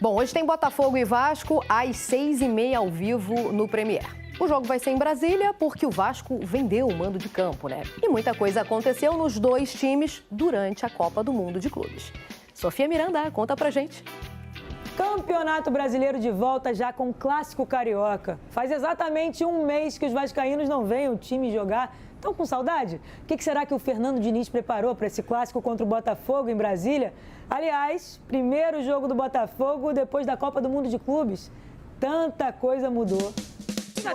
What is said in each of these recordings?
Bom, hoje tem Botafogo e Vasco às 6h30 ao vivo no Premier. O jogo vai ser em Brasília porque o Vasco vendeu o mando de campo, né? E muita coisa aconteceu nos dois times durante a Copa do Mundo de Clubes. Sofia Miranda, conta pra gente. Campeonato Brasileiro de volta já com o Clássico Carioca. Faz exatamente um mês que os vascaínos não veem o time jogar. Estão com saudade? O que será que o Fernando Diniz preparou para esse clássico contra o Botafogo em Brasília? Aliás, primeiro jogo do Botafogo depois da Copa do Mundo de Clubes. Tanta coisa mudou.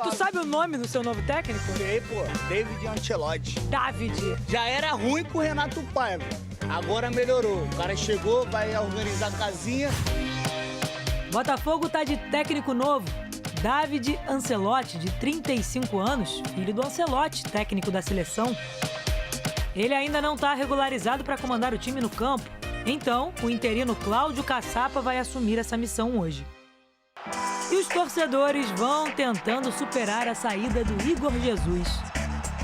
Tu sabe o nome do seu novo técnico? Sei, pô. David Ancelotti. David. Já era ruim com o Renato Paiva. Agora melhorou. O cara chegou, vai organizar a casinha. Botafogo tá de técnico novo. David Ancelotti, de 35 anos, filho do Ancelotti, técnico da seleção. Ele ainda não está regularizado para comandar o time no campo. Então, o interino Cláudio Caçapa vai assumir essa missão hoje. E os torcedores vão tentando superar a saída do Igor Jesus,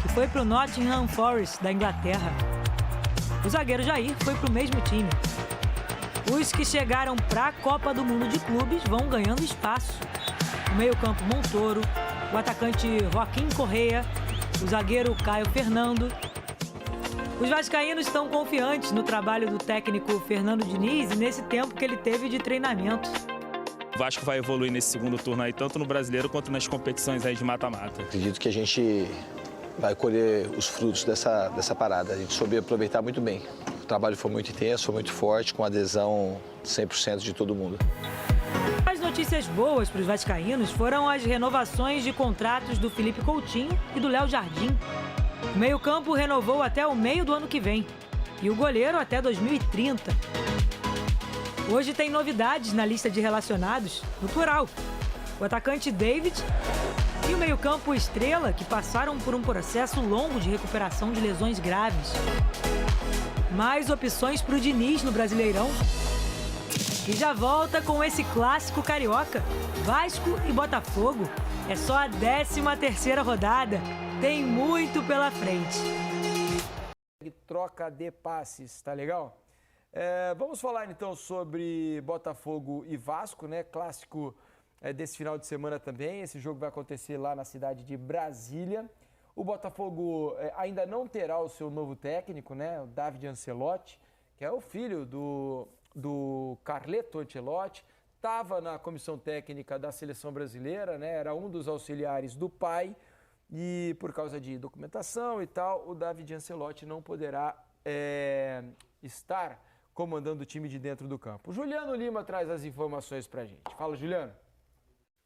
que foi para o Nottingham Forest, da Inglaterra. O zagueiro Jair foi para o mesmo time. Os que chegaram para a Copa do Mundo de Clubes vão ganhando espaço. O meio-campo Montoro, o atacante Joaquim Correa, o zagueiro Caio Fernando. Os vascaínos estão confiantes no trabalho do técnico Fernando Diniz e nesse tempo que ele teve de treinamento. O Vasco vai evoluir nesse segundo turno aí, tanto no Brasileiro quanto nas competições aí de mata-mata. Acredito que a gente vai colher os frutos dessa parada. A gente soube aproveitar muito bem. O trabalho foi muito intenso, foi muito forte, com adesão 100% de todo mundo. As notícias boas para os vascaínos foram as renovações de contratos do Felipe Coutinho e do Léo Jardim. O meio-campo renovou até o meio do ano que vem e o goleiro até 2030. Hoje tem novidades na lista de relacionados, no plural. O atacante David e o meio-campo Estrela, que passaram por um processo longo de recuperação de lesões graves. Mais opções para o Diniz no Brasileirão. E já volta com esse clássico carioca, Vasco e Botafogo. É só a 13ª rodada. Tem muito pela frente. Troca de passes, tá legal? Vamos falar então sobre Botafogo e Vasco, né? Clássico desse final de semana também. Esse jogo vai acontecer lá na cidade de Brasília. O Botafogo ainda não terá o seu novo técnico, né? O David Ancelotti, que é o filho do Carleto Ancelotti, estava na comissão técnica da seleção brasileira, né? Era um dos auxiliares do pai e por causa de documentação e tal, o David Ancelotti não poderá estar comandando o time de dentro do campo. O Juliano Lima traz as informações pra gente. Fala, Juliano.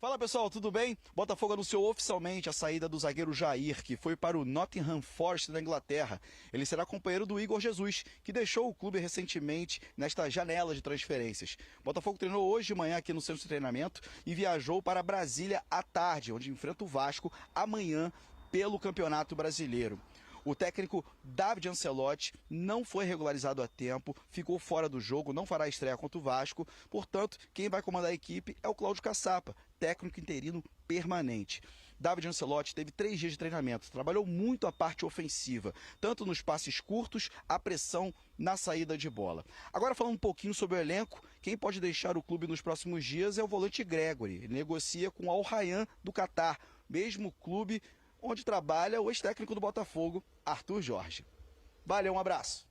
Fala pessoal, tudo bem? Botafogo anunciou oficialmente a saída do zagueiro Jair, que foi para o Nottingham Forest da Inglaterra. Ele será companheiro do Igor Jesus, que deixou o clube recentemente nesta janela de transferências. Botafogo treinou hoje de manhã aqui no centro de treinamento e viajou para Brasília à tarde, onde enfrenta o Vasco amanhã pelo Campeonato Brasileiro. O técnico David Ancelotti não foi regularizado a tempo, ficou fora do jogo, não fará estreia contra o Vasco. Portanto, quem vai comandar a equipe é o Cláudio Caçapa, técnico interino permanente. David Ancelotti teve 3 dias de treinamento, trabalhou muito a parte ofensiva, tanto nos passes curtos, a pressão na saída de bola. Agora falando um pouquinho sobre o elenco, quem pode deixar o clube nos próximos dias é o volante Gregory. Ele negocia com o Al Rayyan do Catar, mesmo clube onde trabalha o ex-técnico do Botafogo, Arthur Jorge. Valeu, um abraço.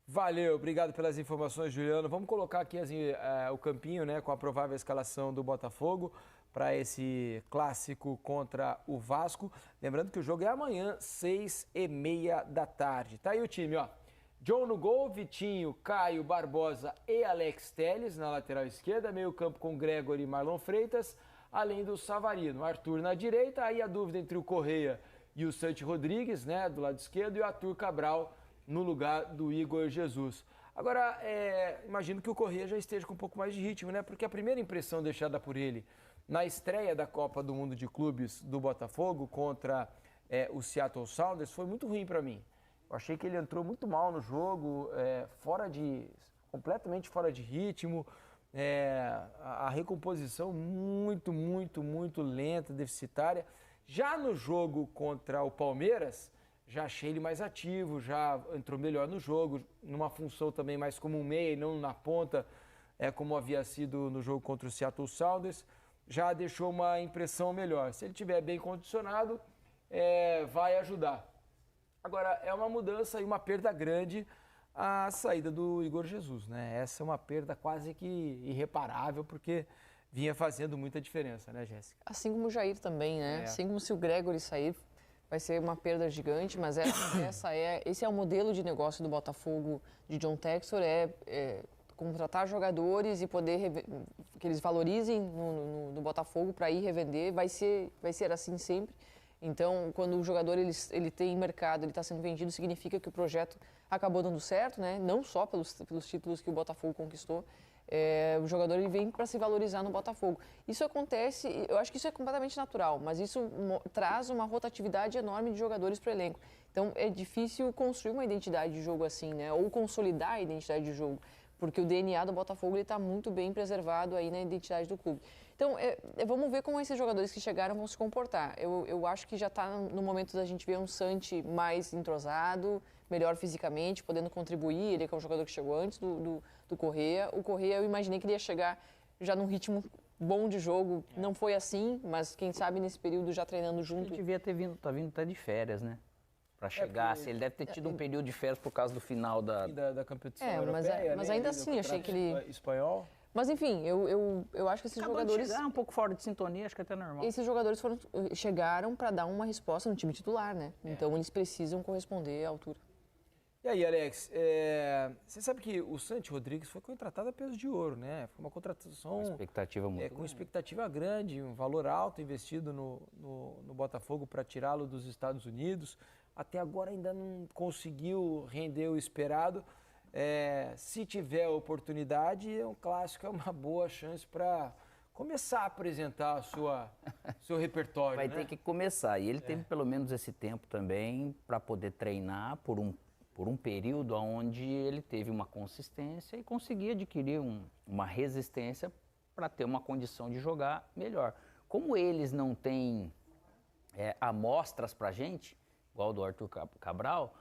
Valeu, obrigado pelas informações, Juliano. Vamos colocar aqui o campinho, né, com a provável escalação do Botafogo para esse clássico contra o Vasco. Lembrando que o jogo é amanhã, 6h30 da tarde. Tá aí o time, ó. John no gol, Vitinho, Caio, Barbosa e Alex Telles na lateral esquerda. Meio campo com Gregory e Marlon Freitas, além do Savarino. Arthur na direita, aí a dúvida entre o Correa e o Santi Rodrigues, né, do lado esquerdo, e o Arthur Cabral no lugar do Igor Jesus. Agora, imagino que o Correa já esteja com um pouco mais de ritmo, né, porque a primeira impressão deixada por ele na estreia da Copa do Mundo de Clubes do Botafogo contra o Seattle Sounders foi muito ruim para mim. Eu achei que ele entrou muito mal no jogo, completamente fora de ritmo. A recomposição muito lenta, deficitária. Já no jogo contra o Palmeiras, já achei ele mais ativo, já entrou melhor no jogo, numa função também mais como um meia e não na ponta como havia sido no jogo contra o Seattle Sounders, já deixou uma impressão melhor. Se ele estiver bem condicionado, vai ajudar. Agora, é uma mudança e uma perda grande a saída do Igor Jesus, né? Essa é uma perda quase que irreparável, porque vinha fazendo muita diferença, né, Jéssica? Assim como o Jair também, né? Assim como se o Gregory sair, vai ser uma perda gigante, mas esse é o modelo de negócio do Botafogo, de John Textor, contratar jogadores e poder que eles valorizem no Botafogo para ir revender, vai ser assim sempre. Então, quando o jogador ele tem mercado, ele está sendo vendido, significa que o projeto acabou dando certo, né? Não só pelos títulos que o Botafogo conquistou. O jogador ele vem para se valorizar no Botafogo. Isso acontece, eu acho que isso é completamente natural, mas isso traz uma rotatividade enorme de jogadores para o elenco. Então, é difícil construir uma identidade de jogo assim, né? Ou consolidar a identidade de jogo, porque o DNA do Botafogo está muito bem preservado aí na identidade do clube. Então, vamos ver como esses jogadores que chegaram vão se comportar. Eu acho que já está no momento da gente ver um Santi mais entrosado, melhor fisicamente, podendo contribuir. Ele que é um jogador que chegou antes do Correa. O Correa, eu imaginei que ele ia chegar já num ritmo bom de jogo. Não foi assim, mas quem sabe nesse período já treinando junto. Ele devia ter vindo, tá vindo até de férias, né? Para chegar, assim, ele deve ter tido um período de férias por causa do final da competição europeia, mas ainda assim, achei que ele... Espanhol. Mas enfim, eu acho que esses jogadores... um pouco fora de sintonia, acho que é até normal. Esses jogadores chegaram para dar uma resposta no time titular, né? Então eles precisam corresponder à altura. E aí, Alex, você sabe que o Santi Rodrigues foi contratado a peso de ouro, né? Foi uma contratação... Uma expectativa muito com grande. expectativa grande, um valor alto investido no Botafogo para tirá-lo dos Estados Unidos. Até agora ainda não conseguiu render o esperado. Se tiver oportunidade, é um clássico, é uma boa chance para começar a apresentar seu repertório. Vai ter que começar. E ele teve pelo menos esse tempo também para poder treinar por um período onde ele teve uma consistência e conseguia adquirir uma resistência para ter uma condição de jogar melhor. Como eles não têm amostras para a gente, igual do Arthur Cabral,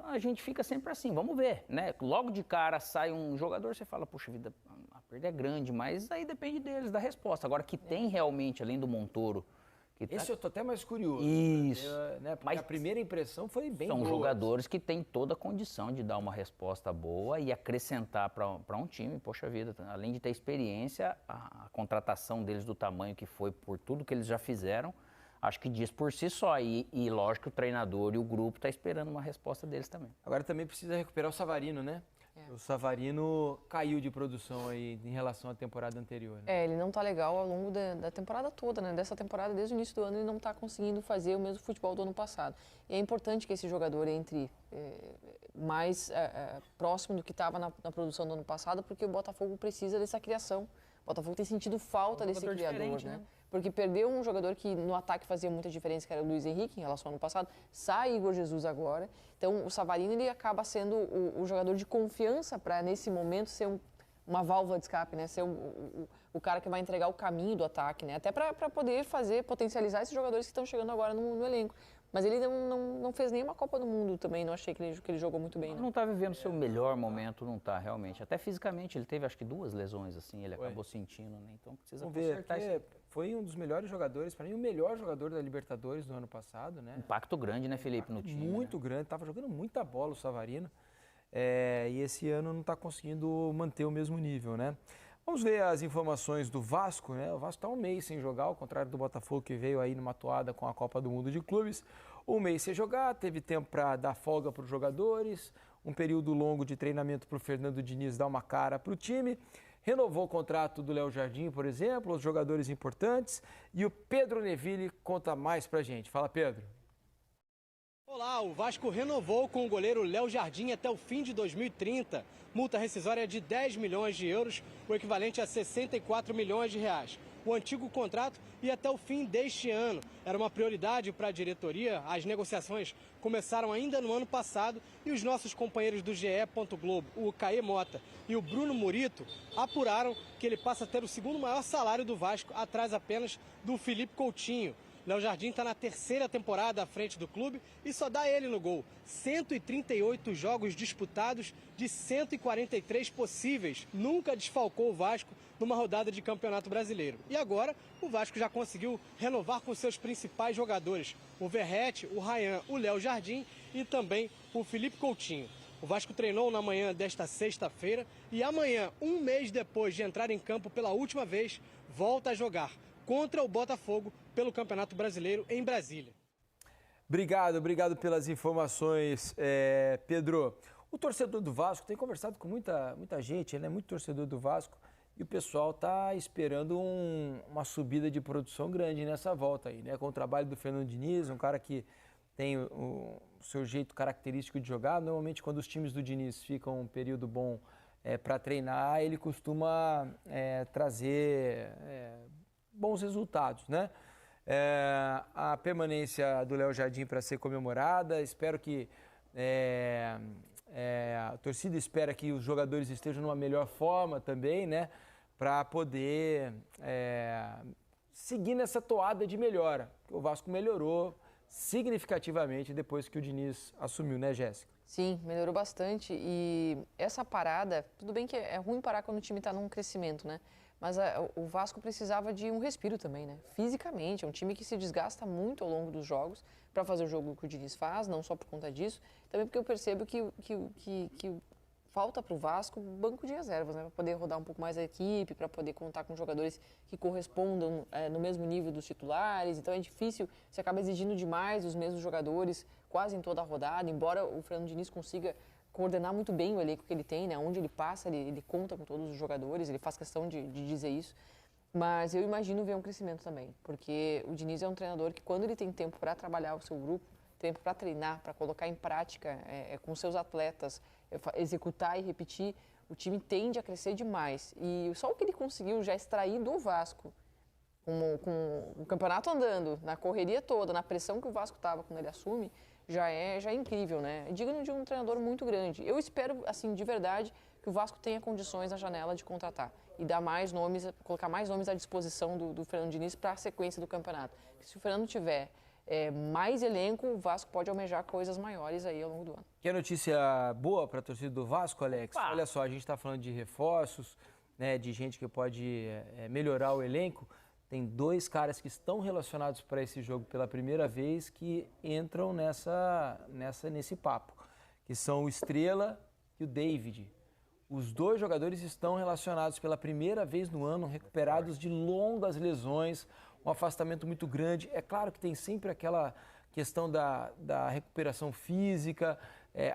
a gente fica sempre assim, vamos ver, né? Logo de cara sai um jogador, você fala, puxa vida, a perda é grande, mas aí depende deles, da resposta. Agora, que tem realmente, além do Montoro... Esse eu tô até mais curioso. Isso. Né? Porque a primeira impressão foi bem boa. São jogadores que têm toda a condição de dar uma resposta boa e acrescentar para um time. Poxa vida, além de ter experiência, a contratação deles do tamanho que foi por tudo que eles já fizeram, acho que diz por si só. E lógico que o treinador e o grupo estão esperando uma resposta deles também. Agora também precisa recuperar o Savarino, né? O Savarino caiu de produção aí em relação à temporada anterior. Né? Ele não tá legal ao longo da temporada toda, né? Dessa temporada, desde o início do ano, ele não tá conseguindo fazer o mesmo futebol do ano passado. E é importante que esse jogador entre mais próximo do que estava na produção do ano passado, porque o Botafogo precisa dessa criação. O Botafogo tem sentido falta desse criador, né? Porque perdeu um jogador que no ataque fazia muita diferença, que era o Luiz Henrique, em relação ao ano passado. Sai Igor Jesus agora. Então, o Savarino ele acaba sendo o jogador de confiança para, nesse momento, ser uma válvula de escape, né? Ser o cara que vai entregar o caminho do ataque, né? Até para poder potencializar esses jogadores que estão chegando agora no elenco. Mas ele não fez nenhuma Copa do Mundo também, não achei que ele jogou muito bem. Não está vivendo seu melhor momento, não está realmente. Até fisicamente, ele teve acho que 2 lesões, assim, ele acabou sentindo, né? Então precisa consertar isso. Foi um dos melhores jogadores, para mim o melhor jogador da Libertadores do ano passado, né? Impacto grande, né, Felipe, no time? Muito grande, estava jogando muita bola o Savarino. E esse ano não está conseguindo manter o mesmo nível, né? Vamos ver as informações do Vasco, né? O Vasco está um mês sem jogar, ao contrário do Botafogo, que veio aí numa toada com a Copa do Mundo de Clubes. Um mês sem jogar, teve tempo para dar folga para os jogadores, um período longo de treinamento para o Fernando Diniz dar uma cara para o time. Renovou o contrato do Léo Jardim, por exemplo, os jogadores importantes. E o Pedro Neville conta mais para a gente. Fala, Pedro. Olá, o Vasco renovou com o goleiro Léo Jardim até o fim de 2030. Multa rescisória de 10 milhões de euros, o equivalente a 64 milhões de reais. O antigo contrato ia até o fim deste ano. Era uma prioridade para a diretoria. As negociações começaram ainda no ano passado e os nossos companheiros do GE. Globo, o Caê Mota e o Bruno Murito, apuraram que ele passa a ter o segundo maior salário do Vasco, atrás apenas do Felipe Coutinho. Léo Jardim está na 3ª temporada à frente do clube e só dá ele no gol. 138 jogos disputados de 143 possíveis. Nunca desfalcou o Vasco numa rodada de Campeonato Brasileiro. E agora o Vasco já conseguiu renovar com seus principais jogadores. O Verratti, o Ryan, o Léo Jardim e também o Felipe Coutinho. O Vasco treinou na manhã desta sexta-feira e amanhã, um mês depois de entrar em campo pela última vez, volta a jogar contra o Botafogo pelo Campeonato Brasileiro em Brasília. Obrigado pelas informações, Pedro. O torcedor do Vasco tem conversado com muita gente, né? Muito torcedor do Vasco, e o pessoal está esperando uma subida de produção grande nessa volta aí, né? Com o trabalho do Fernando Diniz, um cara que tem o seu jeito característico de jogar. Normalmente, quando os times do Diniz ficam um período bom para treinar, ele costuma trazer bons resultados, né? A permanência do Léo Jardim para ser comemorada. Espero que a torcida espera que os jogadores estejam numa melhor forma também, né? Para poder seguir nessa toada de melhora. O Vasco melhorou significativamente depois que o Diniz assumiu, né, Jéssica? Sim, melhorou bastante. E essa parada, tudo bem que é ruim parar quando o time está num crescimento, né? Mas o Vasco precisava de um respiro também, né? Fisicamente, é um time que se desgasta muito ao longo dos jogos para fazer o jogo que o Diniz faz, não só por conta disso, também porque eu percebo que falta para o Vasco banco de reservas, né? Para poder rodar um pouco mais a equipe, para poder contar com jogadores que correspondam no mesmo nível dos titulares. Então é difícil, você acaba exigindo demais dos mesmos jogadores quase em toda a rodada, embora o Fernando Diniz consiga coordenar muito bem o elenco que ele tem, né? Onde ele passa, ele conta com todos os jogadores, ele faz questão de dizer isso. Mas eu imagino ver um crescimento também, porque o Diniz é um treinador que, quando ele tem tempo para trabalhar o seu grupo, tempo para treinar, para colocar em prática com seus atletas, executar e repetir, o time tende a crescer demais. E só o que ele conseguiu já extrair do Vasco, com o campeonato andando, na correria toda, na pressão que o Vasco estava quando ele assume, já é incrível, né? É digno de um treinador muito grande. Eu espero, assim, de verdade, que o Vasco tenha condições na janela de contratar e dar mais nomes, colocar mais nomes à disposição do Fernando Diniz para a sequência do campeonato. Se o Fernando tiver mais elenco, o Vasco pode almejar coisas maiores aí ao longo do ano. Que notícia boa para a torcida do Vasco, Alex? Olha só, a gente está falando de reforços, né, de gente que pode melhorar o elenco. Tem 2 caras que estão relacionados para esse jogo pela primeira vez que entram nesse papo, que são o Estrela e o David. Os 2 jogadores estão relacionados pela primeira vez no ano, recuperados de longas lesões, um afastamento muito grande. É claro que tem sempre aquela questão da recuperação física,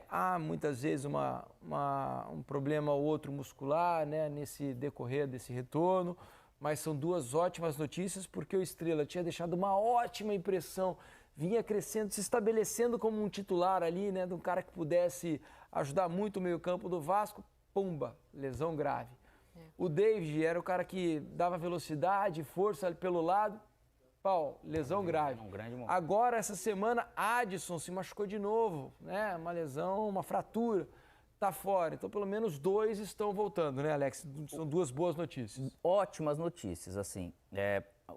há muitas vezes um problema ou outro muscular, né, nesse decorrer desse retorno. Mas são 2 ótimas notícias, porque o Estrela tinha deixado uma ótima impressão, vinha crescendo, se estabelecendo como um titular ali, né, de um cara que pudesse ajudar muito o meio-campo do Vasco. Pumba, lesão grave. O David era o cara que dava velocidade, força pelo lado. Pau, lesão grave. Agora, essa semana, Adson se machucou de novo, né? Uma lesão, uma fratura. Tá fora. Então, pelo menos 2 estão voltando, né, Alex? São 2 boas notícias. Ótimas notícias, assim.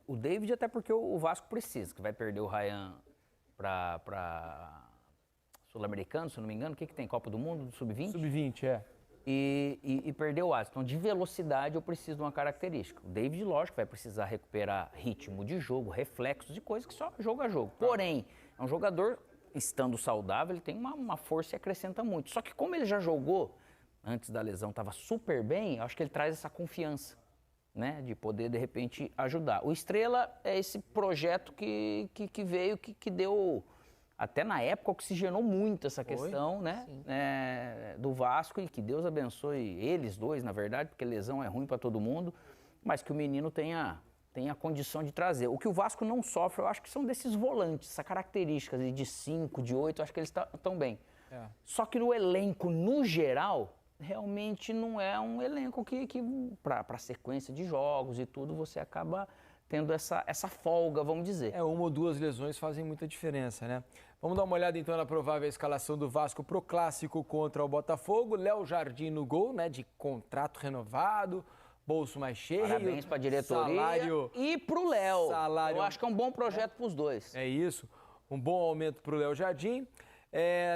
O David, até porque o Vasco precisa, que vai perder o Ryan para Sul-Americano, se eu não me engano. O que tem? Copa do Mundo, do Sub-20? Sub-20, E perdeu o Adson. Então, de velocidade, eu preciso de uma característica. O David, lógico, vai precisar recuperar ritmo de jogo, reflexos de coisas que só jogo a jogo. Porém, é um jogador, estando saudável, ele tem uma força e acrescenta muito. Só que como ele já jogou, antes da lesão, estava super bem, eu acho que ele traz essa confiança, né? De poder, de repente, ajudar. O Estrela é esse projeto que veio, que deu... Até na época oxigenou muito essa questão, né, do Vasco, e que Deus abençoe eles 2, na verdade, porque lesão é ruim para todo mundo, mas que o menino tenha a condição de trazer. O que o Vasco não sofre, eu acho que são desses volantes, essa característica de 5, de 8, eu acho que eles estão bem. Só que no elenco, no geral, realmente não é um elenco que para sequência de jogos e tudo, você acaba tendo essa folga, vamos dizer. 1 ou 2 lesões fazem muita diferença, né? Vamos dar uma olhada então na provável escalação do Vasco pro clássico contra o Botafogo. Léo Jardim no gol, né, de contrato renovado. bolso mais cheio. Parabéns para a diretoria salário, e para o Léo. Salário, eu acho que é um bom projeto para os dois. É isso. Um bom aumento para o Léo Jardim.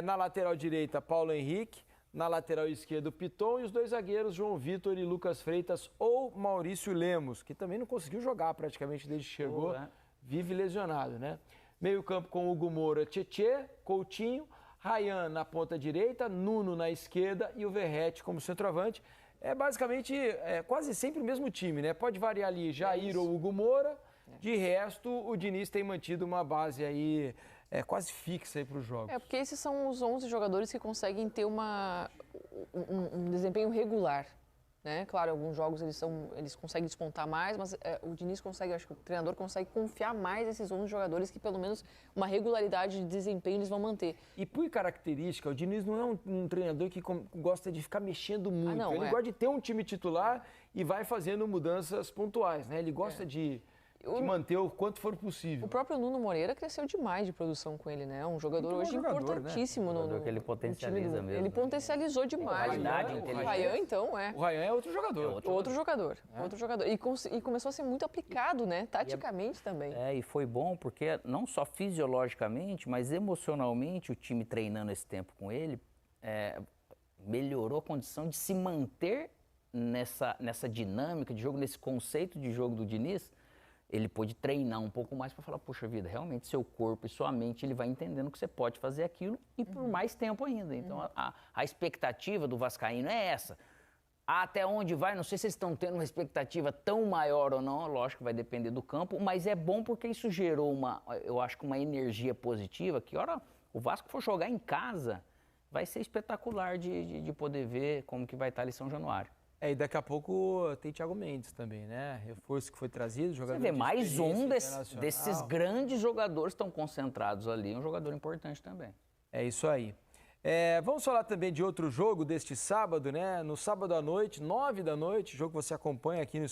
Na lateral direita, Paulo Henrique. Na lateral esquerda, o Piton. E os dois zagueiros, João Vitor e Lucas Freitas ou Maurício Lemos, que também não conseguiu jogar praticamente desde que chegou. Vive lesionado, né? Meio campo com Hugo Moura, Tietê, Coutinho, Ryan na ponta direita, Nuno na esquerda e o Verratti como centroavante. É basicamente quase sempre o mesmo time, né? Pode variar ali Jair ou Hugo Moura. De resto, o Diniz tem mantido uma base aí quase fixa para os jogos. Porque esses são os 11 jogadores que conseguem ter um desempenho regular. Né? Claro, alguns jogos eles conseguem despontar mais, mas o Diniz consegue, acho que o treinador consegue confiar mais nesses 11 jogadores que pelo menos uma regularidade de desempenho eles vão manter. E por característica, o Diniz não é um treinador que gosta de ficar mexendo muito. Não, ele gosta de ter um time titular e vai fazendo mudanças pontuais, né? Ele gosta de manter o quanto for possível. O próprio Nuno Moreira cresceu demais de produção com ele, né? Um jogador hoje importantíssimo no que ele potencializa mesmo. Ele potencializou demais. O Ryan, então, O Ryan é outro jogador. Outro jogador. E começou a ser muito aplicado, né? Taticamente também. E foi bom porque não só fisiologicamente, mas emocionalmente o time treinando esse tempo com ele melhorou a condição de se manter nessa dinâmica de jogo, nesse conceito de jogo do Diniz. Ele pôde treinar um pouco mais para falar, poxa vida, realmente seu corpo e sua mente, ele vai entendendo que você pode fazer aquilo e por mais tempo ainda. Então, a expectativa do vascaíno é essa. Até onde vai, não sei se eles estão tendo uma expectativa tão maior ou não, lógico que vai depender do campo, mas é bom porque isso gerou eu acho que uma energia positiva, que hora o Vasco for jogar em casa, vai ser espetacular de poder ver como que vai estar ali em São Januário. E daqui a pouco tem Thiago Mendes também, né? Reforço que foi trazido, jogador. Você vê, mais um desses grandes jogadores estão concentrados ali, um jogador importante também. É isso aí. Vamos falar também de outro jogo deste sábado, né? No sábado à noite, 9 da noite, jogo que você acompanha aqui no